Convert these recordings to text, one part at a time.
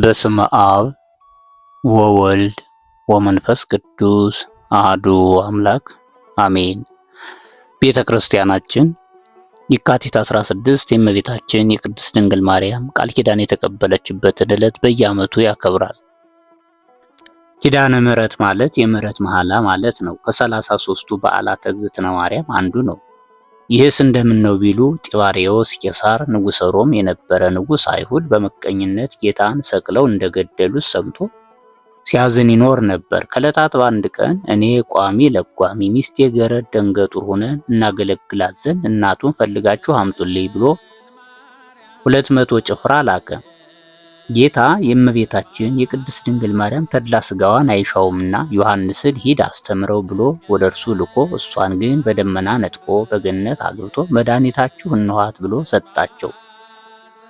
በስመ አብ ወወልድ ወመንፈስ ቅዱስ አሐዱ አምላክ አሜን። ቤተ ክርስቲያናችን የካቲት 16 የእመቤታችን የቅድስት ድንግል ማርያም ቃል ኪዳን የተቀበለችበትን ዕለት በየዓመቱ ያከብራል። ኪዳነ ምሕረት ማለት የምሕረት መሐላ ማለት ነው። ከ33ቱ በዓላተ እግዝእትነ ማርያም አንዱ ነው። ይህስ እንደምን ነው ቢሉ ጢባሪዎስ ቄሳር ንጉሠ ሮም የነበረ ንጉሥ አይሁድ በመቀኝነት ጌታን ሰቅለው እንደገደሉት ሰምቶ ሲያዝን ይኖር ነበር። ከዕለታት በአንድ ቀን እኔ ቋሚ ለጓሚ ሚስቴ ገረድ ደንገጡር ሆነን እናገለግላት ዘንድ እናቱን ፈልጋችሁ አምጡልኝ ብሎ 200 ጭፍራ ላከ። ጌታ የእመቤታችን የቅድስት ድንግል ማርያም ተድላ ሥጋዋን አይሻውምና ዮሐንስን ሂድ አስተምረው ብሎ ወደ እርሱ ልኮ እሷን ግን በደመና ነጥቆ በገነት አግብቶ መድኃኒታችሁ እንኋት ብሎ ሰጣቸው።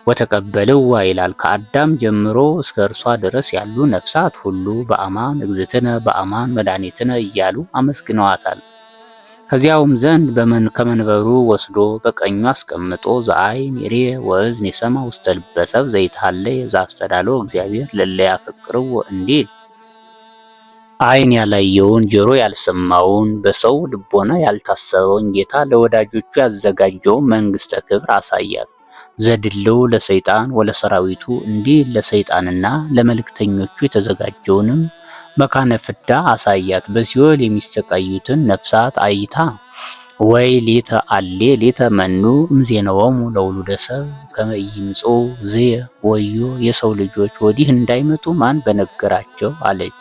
ወተቀበልዋ ይላል። ከአዳም ጀምሮ እስከ እርሷ ድረስ ያሉ ነፍሳት ሁሉ በአማን እግዝእትነ በአማን መድኃኒትነ እያሉ አመስግነዋታል። ከዚያውም ዘንድ ከመንበሩ ወስዶ በቀኙ አስቀምጦ ዘአይን ይሬ ወእዝን የሰማ ውስተ ልበ ሰብእ ዘይትሃለይ ዘአስተዳለው እግዚአብሔር ለለ ያፈቅርዎ እንዲል አይን ያላየውን ጆሮ ያልሰማውን በሰው ልቦና ያልታሰበውን ጌታ ለወዳጆቹ ያዘጋጀውን መንግሥተ ክብር አሳያት። ዘድልው ለሰይጣን ወለሰራዊቱ እንዲል ለሰይጣንና ለመልእክተኞቹ የተዘጋጀውንም መካነ ፍዳ አሳያት። በሲኦል የሚሰቃዩትን ነፍሳት አይታ ወይ ሊተ አሌ ሊተ መኑ እምዜናዎሙ ለውሉደ ሰብእ ከመ ኢይምጹ ዝየ ወዮ የሰው ልጆች ወዲህ እንዳይመጡ ማን በነገራቸው አለች።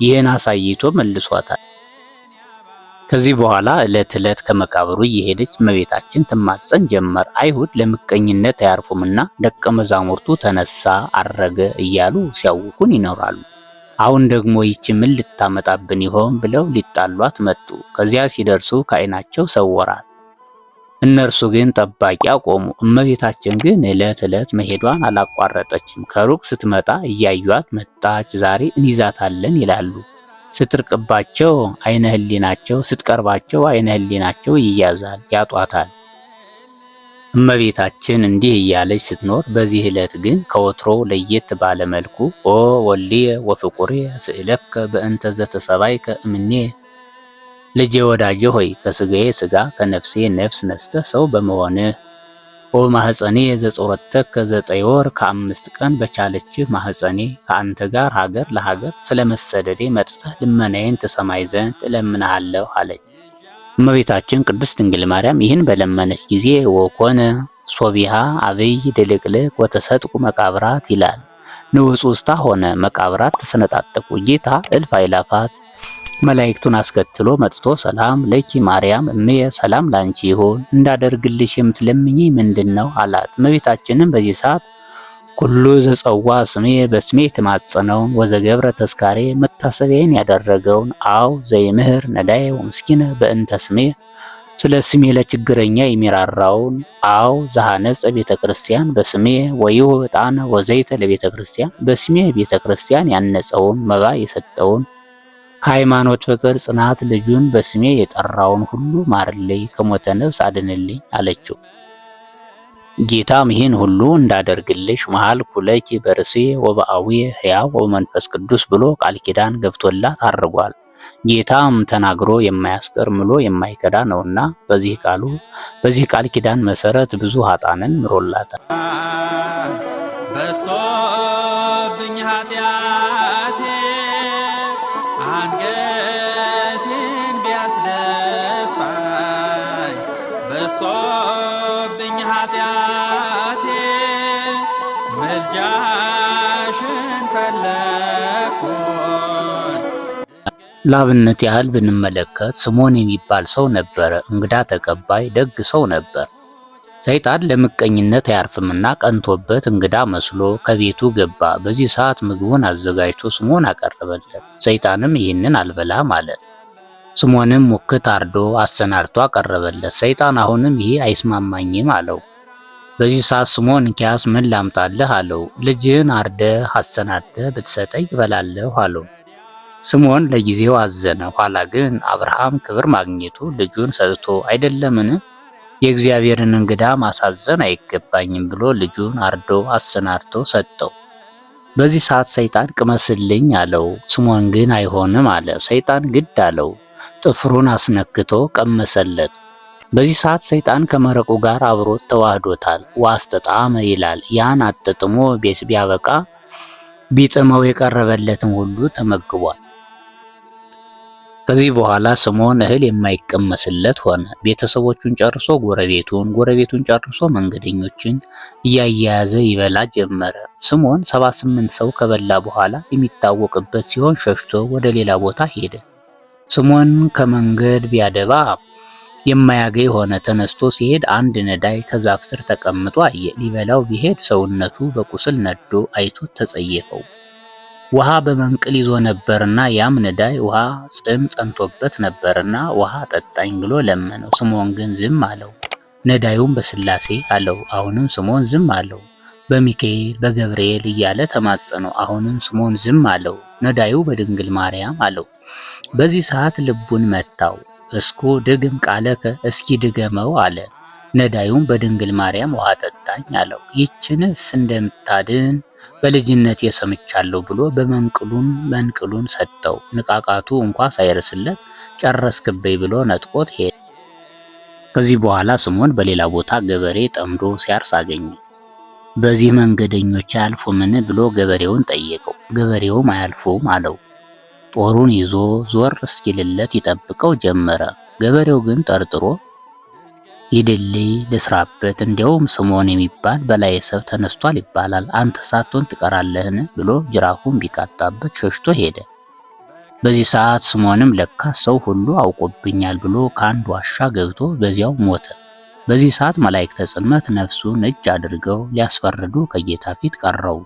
ይህን አሳይቶ መልሷታል። ከዚህ በኋላ ዕለት ዕለት ከመቃብሩ እየሄደች እመቤታችን ትማጸን ጀመር። አይሁድ ለምቀኝነት አያርፉምና ደቀ መዛሙርቱ ተነሳ አረገ እያሉ ሲያውኩን ይኖራሉ። አሁን ደግሞ ይቺ ምን ልታመጣብን ይሆን ብለው ሊጣሏት መጡ። ከዚያ ሲደርሱ ከዓይናቸው ሰወራት። እነርሱ ግን ጠባቂ አቆሙ። እመቤታችን ግን ዕለት ዕለት መሄዷን አላቋረጠችም። ከሩቅ ስትመጣ እያዩት መጣች፣ ዛሬ እንይዛታለን ይላሉ። ስትርቅባቸው አይነ ህሊናቸው፣ ስትቀርባቸው አይነ ህሊናቸው ይያዛል፣ ያጧታል። እመቤታችን እንዲህ እያለች ስትኖር በዚህ ዕለት ግን ከወትሮ ለየት ባለ መልኩ ኦ ወልድየ ወፍቁርየ ስእለከ በእንተ ዘተሰባይከ እምኔ ልጄ ወዳጄ ሆይ ከስጋዬ ስጋ ከነፍሴ ነፍስ ነስተህ ሰው በመሆንህ ኦ ማህፀኔ ዘጾረተከ 9 ወር ከ5 ቀን በቻለችህ ማህፀኔ ከአንተ ጋር ሀገር ለሀገር ስለመሰደዴ መጥተህ ልመናዬን ትሰማይ ዘንድ እለምንሃለሁ አለች። እመቤታችን ቅድስት ድንግል ማርያም ይህን በለመነች ጊዜ ወኮነ ሶቢሃ አብይ ድልቅልቅ ወተሰጥቁ መቃብራት ይላል። ንውፅ ውስታ ሆነ፣ መቃብራት ተሰነጣጠቁ። ጌታ እልፍ አእላፋት መላእክቱን አስከትሎ መጥቶ ሰላም ለኪ ማርያም እምየ ሰላም ላንቺ ይሁን፣ እንዳደርግልሽ የምትለምኚ ምንድነው አላት። እመቤታችንም በዚህ ሰዓት ኩሉ ዘጸዋ ስሜ በስሜ የተማጸነውን ወዘገብረ ተስካሬ መታሰቢያን ያደረገውን አው ዘይምህር ነዳዬ ወምስኪነ በእንተ ስሜ ስለ ስሜ ለችግረኛ የሚራራውን አው ዘሐነጸ ቤተ ክርስቲያን በስሜ ወይሁ ዕጣነ ወዘይተ ለቤተ ክርስቲያን በስሜ ቤተ ክርስቲያን ያነጸውን መባ የሰጠውን ከሃይማኖት ፍቅር ጽናት ልጁን በስሜ የጠራውን ሁሉ ማርልኝ፣ ከሞተ ነፍስ አድንልኝ አለችው። ጌታም ይህን ሁሉ እንዳደርግልሽ መሐልኩ ለኪ በርእሴ ወበአቡየ ሕያው ወመንፈስ ቅዱስ ብሎ ቃል ኪዳን ገብቶላት አድርጓል። ጌታም ተናግሮ የማያስቀር ምሎ የማይከዳ ነውና በዚህ ቃል ኪዳን መሰረት ብዙ ኃጥአንን ምሮላታል። በስቶብኝ ኃጢአቴ አንገቴን ቢያስደፋኝ በስቶብኝ ኃጢአቴ ምልጃሽን ፈለግኩኝ። ላብነት ያህል ብንመለከት ስምዖን የሚባል ሰው ነበረ። እንግዳ ተቀባይ ደግ ሰው ነበር። ሰይጣን ለምቀኝነት አያርፍምና ቀንቶበት እንግዳ መስሎ ከቤቱ ገባ። በዚህ ሰዓት ምግቡን አዘጋጅቶ ስምዖን አቀረበለት። ሰይጣንም ይህንን አልበላም አለ። ስምዖንም ሙክት አርዶ አሰናድቶ አቀረበለት። ሰይጣን አሁንም ይሄ አይስማማኝም አለው። በዚህ ሰዓት ስምዖን እንኪያስ ምን ላምጣልህ አለው። ልጅህን አርደህ አሰናድተህ ብትሰጠኝ እበላለሁ አለው። ስምዖን ለጊዜው አዘነ። ኋላ ግን አብርሃም ክብር ማግኘቱ ልጁን ሰጥቶ አይደለምን የእግዚአብሔርን እንግዳ ማሳዘን አይገባኝም ብሎ ልጁን አርዶ አሰናድቶ ሰጠው። በዚህ ሰዓት ሰይጣን ቅመስልኝ አለው። ስምዖን ግን አይሆንም አለ። ሰይጣን ግድ አለው። ጥፍሩን አስነክቶ ቀመሰለት። በዚህ ሰዓት ሰይጣን ከመረቁ ጋር አብሮት ተዋህዶታል። ዋስተጣመ ይላል። ያን አጥጥሞ ቢያበቃ ቢጥመው የቀረበለትን ሁሉ ተመግቧል። ከዚህ በኋላ ስምዖን እህል የማይቀመስለት ሆነ። ቤተሰቦቹን ጨርሶ ጎረቤቱን ጨርሶ መንገደኞችን እያያያዘ ይበላ ጀመረ። ስምዖን 78 ሰው ከበላ በኋላ የሚታወቅበት ሲሆን ሸሽቶ ወደ ሌላ ቦታ ሄደ። ስምዖን ከመንገድ ቢያደባ የማያገኝ ሆነ። ተነስቶ ሲሄድ አንድ ነዳይ ከዛፍ ስር ተቀምጦ አየ። ሊበላው ቢሄድ ሰውነቱ በቁስል ነዶ አይቶት ተጸየፈው። ውሃ በመንቅል ይዞ ነበርና ያም ነዳይ ውሃ ጽም ጸንቶበት ነበርና ውሃ ጠጣኝ ብሎ ለመነው። ስምዖን ግን ዝም አለው። ነዳዩም በስላሴ አለው። አሁንም ስምዖን ዝም አለው። በሚካኤል በገብርኤል እያለ ተማጸነው። አሁንም ስምዖን ዝም አለው። ነዳዩ በድንግል ማርያም አለው። በዚህ ሰዓት ልቡን መታው። እስኩ ድግም ቃለከ፣ እስኪ ድገመው አለ። ነዳዩም በድንግል ማርያም ውሃ ጠጣኝ አለው። ይችንስ እንደምታድን በልጅነት የሰምቻለሁ ብሎ መንቅሉን ሰጠው። ንቃቃቱ እንኳ ሳይርስለት ጨረስክበይ ብሎ ነጥቆት ሄደ። ከዚህ በኋላ ስምዖን በሌላ ቦታ ገበሬ ጠምዶ ሲያርስ አገኘ። በዚህ መንገደኞች አያልፉምን ብሎ ገበሬውን ጠየቀው። ገበሬውም አያልፉም አለው። ጦሩን ይዞ ዞር እስኪልለት ይጠብቀው ጀመረ። ገበሬው ግን ጠርጥሮ ይድልይ ልስራበት፣ እንዲያውም ስምዖን የሚባል በላይ ሰብ ተነስቷል ይባላል፣ አንተ ሳትሆን ትቀራለህን ብሎ ጅራፉን ቢቃጣበት ሸሽቶ ሄደ። በዚህ ሰዓት ስምዖንም ለካ ሰው ሁሉ አውቆብኛል ብሎ ከአንድ ዋሻ ገብቶ በዚያው ሞተ። በዚህ ሰዓት መላእክተ ጽልመት ነፍሱን እጅ አድርገው ሊያስፈርዱ ከጌታ ፊት ቀረቡ።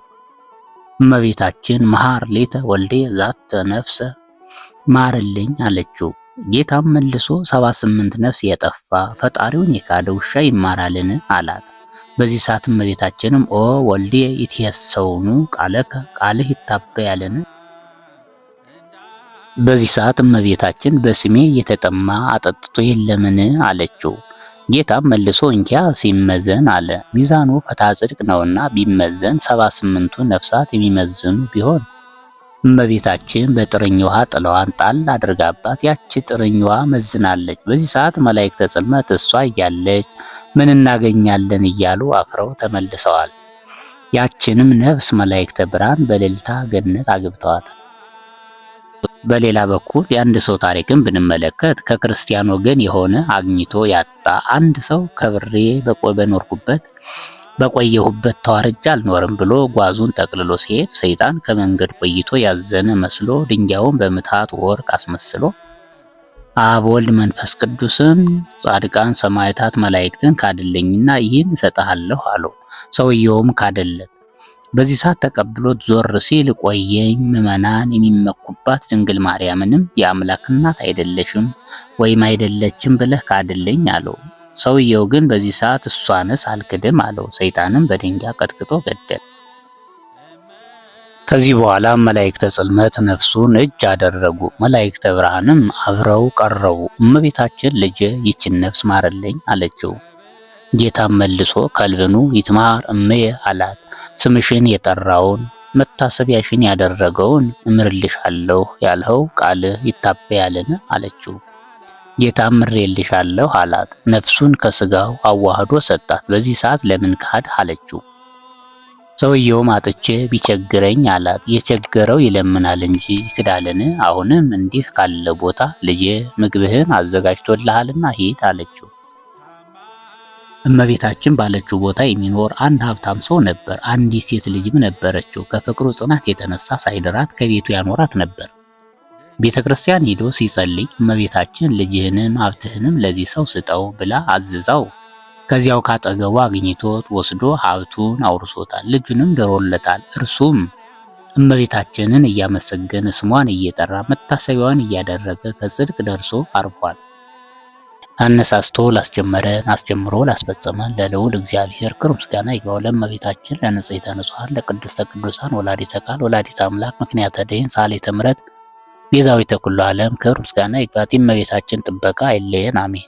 እመቤታችን መሐር ሌተ ወልዴ ዛተ ነፍሰ፣ ማርልኝ አለችው። ጌታም መልሶ 78 ነፍስ የጠፋ ፈጣሪውን የካደ ውሻ ይማራልን አላት። በዚህ ሰዓት እመቤታችንም ኦ ወልዴ ይትየሰውኑ ቃለከ፣ ቃልህ ይታበያልን? በዚህ ሰዓት እመቤታችን በስሜ የተጠማ አጠጥቶ የለምን አለችው። ጌታም መልሶ እንኪያ ሲመዘን አለ። ሚዛኑ ፈታ ጽድቅ ነውና ቢመዘን 78ቱ ነፍሳት የሚመዝኑ ቢሆን እመቤታችን በጥርኝ ውሃ ጥለዋን ጣል አድርጋባት ያቺ ጥርኝ ውሃ መዝናለች። በዚህ ሰዓት መላእክተ ጽልመት እሷ እያለች ምን እናገኛለን እያሉ አፍረው ተመልሰዋል። ያችንም ነፍስ መላእክተ ብርሃን በእልልታ ገነት አግብተዋታል። በሌላ በኩል የአንድ ሰው ታሪክን ብንመለከት ከክርስቲያን ወገን የሆነ አግኝቶ ያጣ አንድ ሰው ከብሬ በቆየሁበት ተዋርጃ አልኖርም ብሎ ጓዙን ጠቅልሎ ሲሄድ ሰይጣን ከመንገድ ቆይቶ ያዘነ መስሎ ድንጋዩን በምትሃት ወርቅ አስመስሎ አብ ወልድ መንፈስ ቅዱስን ጻድቃን ሰማዕታት መላእክትን ካድልኝና ይህን እሰጥሃለሁ አለው። ሰውየውም ካደለት። በዚህ ሰዓት ተቀብሎት ዞር ሲል ቆየኝ ምዕመናን የሚመኩባት ድንግል ማርያምንም የአምላክ እናት አይደለሽም ወይም አይደለችም ብለህ ካድልኝ አለው። ሰውየው ግን በዚህ ሰዓት እሷንስ አልክድም አለው። ሰይጣንም በድንጋይ ቀጥቅጦ ገደለ። ከዚህ በኋላ መላእክተ ጽልመት ነፍሱን እጅ አደረጉ። መላእክተ ብርሃንም አብረው ቀረቡ። እመቤታችን ልጄ ይችን ነፍስ ማርልኝ አለችው። ጌታም መልሶ ከልብኑ ይትማር እምዬ አላት። ስምሽን የጠራውን መታሰቢያሽን ያደረገውን እምርልሻለሁ ያልኸው ቃልህ ይታበያልን አለችው። ጌታም ምሬልሻለሁ አላት። ነፍሱን ከስጋው አዋህዶ ሰጣት። በዚህ ሰዓት ለምን ካድ አለችው። ሰውየውም አጥቼ ቢቸግረኝ አላት። የቸገረው ይለምናል እንጂ ይክዳልን? አሁንም እንዲህ ካለ ቦታ ልጄ ምግብህን አዘጋጅቶልሃልና ሂድ አለችው። እመቤታችን ባለችው ቦታ የሚኖር አንድ ሀብታም ሰው ነበር። አንዲት ሴት ልጅም ነበረችው። ከፍቅሩ ጽናት የተነሳ ሳይድራት ከቤቱ ያኖራት ነበር። ቤተ ክርስቲያን ሄዶ ሲጸልይ እመቤታችን ልጅህንም ሀብትህንም ለዚህ ሰው ስጠው ብላ አዝዛው ከዚያው ካጠገቡ አግኝቶት ወስዶ ሀብቱን አውርሶታል። ልጁንም ድሮለታል። እርሱም እመቤታችንን እያመሰገነ ስሟን እየጠራ መታሰቢያዋን እያደረገ ከጽድቅ ደርሶ አርፏል። አነሳስቶ ላስጀመረን አስጀምሮ ላስፈጸመን ለልዑል እግዚአብሔር ክብር ምስጋና ይግባው። ለእመቤታችን ለንጽሕተ ንጹሐን ለቅድስተ ቅዱሳን ወላዲተ ቃል ወላዲተ አምላክ ምክንያተ ድኂን ሣህሊተ ምሕረት ቤዛዊተ ኩሉ ዓለም ክብር ምስጋና ይግባት። የእመቤታችን ጥበቃ አይለየን። አሜን።